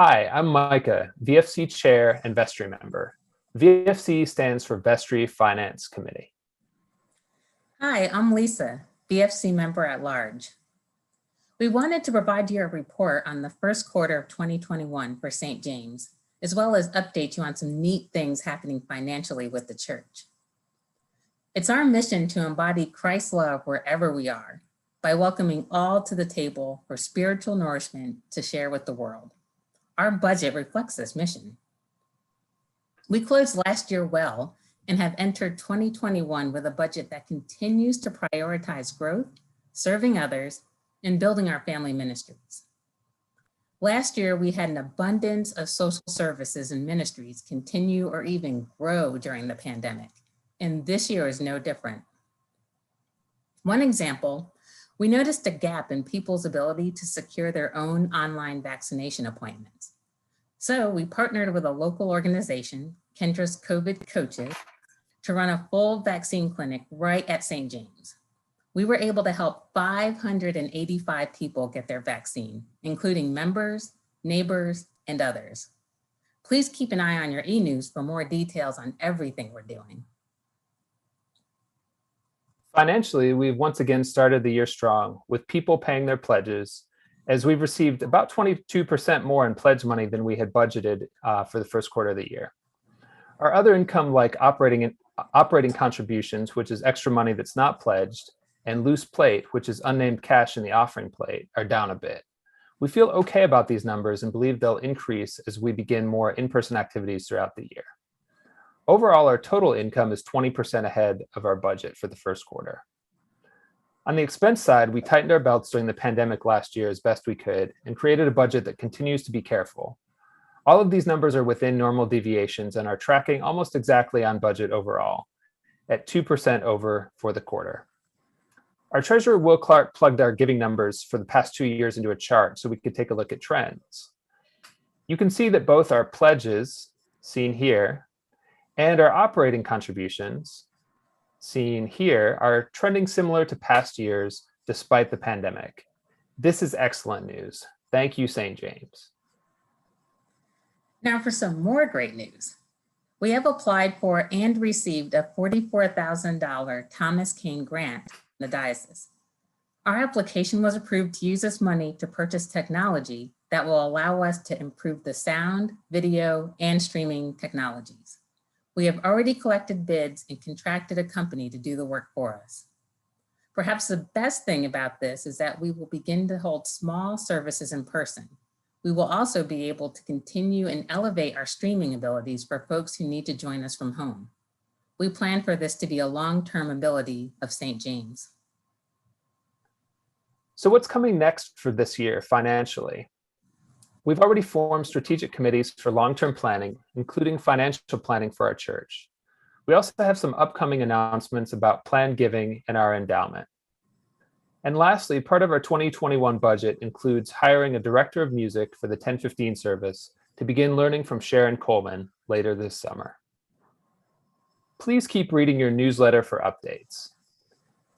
Hi, I'm Micah, VFC Chair and Vestry Member. VFC stands for Vestry Finance Committee. Hi, I'm Lisa, VFC Member at Large. We wanted to provide you a report on the first quarter of 2021 for St. James, as well as update you on some neat things happening financially with the church. It's our mission to embody Christ's love wherever we are by welcoming all to the table for spiritual nourishment to share with the world. Our budget reflects this mission. We closed last year well and have entered 2021 with a budget that continues to prioritize growth, serving others, and building our family ministries. Last year, we had an abundance of social services and ministries continue or even grow during the pandemic, and this year is no different. One example, we noticed a gap in people's ability to secure their own online vaccination appointments. So we partnered with a local organization, Kendra's COVID Coaches, to run a full vaccine clinic right at St. James. We were able to help 585 people get their vaccine, including members, neighbors, and others. Please keep an eye on your e-news for more details on everything we're doing. Financially, we've once again started the year strong with people paying their pledges, as we've received about 22% more in pledge money than we had budgeted for the first quarter of the year. Our other income, like operating contributions, which is extra money that's not pledged, and loose plate, which is unnamed cash in the offering plate, are down a bit. We feel okay about these numbers and believe they'll increase as we begin more in-person activities throughout the year. Overall, our total income is 20% ahead of our budget for the first quarter. On the expense side, we tightened our belts during the pandemic last year as best we could and created a budget that continues to be careful. All of these numbers are within normal deviations and are tracking almost exactly on budget overall, at 2% over for the quarter. Our treasurer, Will Clark, plugged our giving numbers for the past 2 years into a chart so we could take a look at trends. You can see that both our pledges, seen here, and our operating contributions, seen here, are trending similar to past years despite the pandemic. This is excellent news. Thank you, St. James. Now for some more great news. We have applied for and received a $44,000 Thomas Kane grant from the diocese. Our application was approved to use this money to purchase technology that will allow us to improve the sound, video, and streaming technologies. We have already collected bids and contracted a company to do the work for us. Perhaps the best thing about this is that we will begin to hold small services in person. We will also be able to continue and elevate our streaming abilities for folks who need to join us from home. We plan for this to be a long-term ability of St. James. So what's coming next for this year financially? We've already formed strategic committees for long-term planning, including financial planning for our church. We also have some upcoming announcements about planned giving and our endowment. And lastly, part of our 2021 budget includes hiring a director of music for the 10:15 service to begin learning from Sharon Coleman later this summer. Please keep reading your newsletter for updates.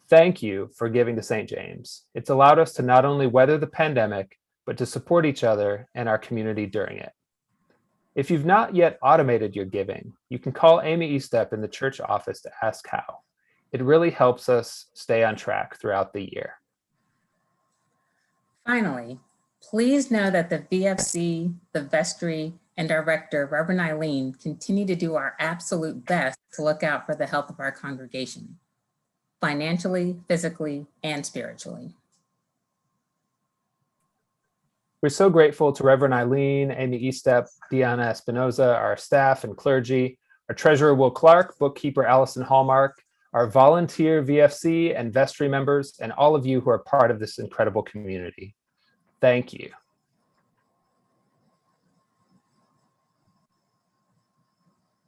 Thank you for giving to St. James. It's allowed us to not only weather the pandemic, but to support each other and our community during it. If you've not yet automated your giving, you can call Amy Estep in the church office to ask how. It really helps us stay on track throughout the year. Finally, please know that the VFC, the vestry, and our rector, Reverend Eileen, continue to do our absolute best to look out for the health of our congregation, financially, physically, and spiritually. We're so grateful to Reverend Eileen, Amy Estep, Deanna Espinoza, our staff and clergy, our treasurer, Will Clark, bookkeeper, Allison Hallmark, our volunteer VFC and vestry members, and all of you who are part of this incredible community. Thank you.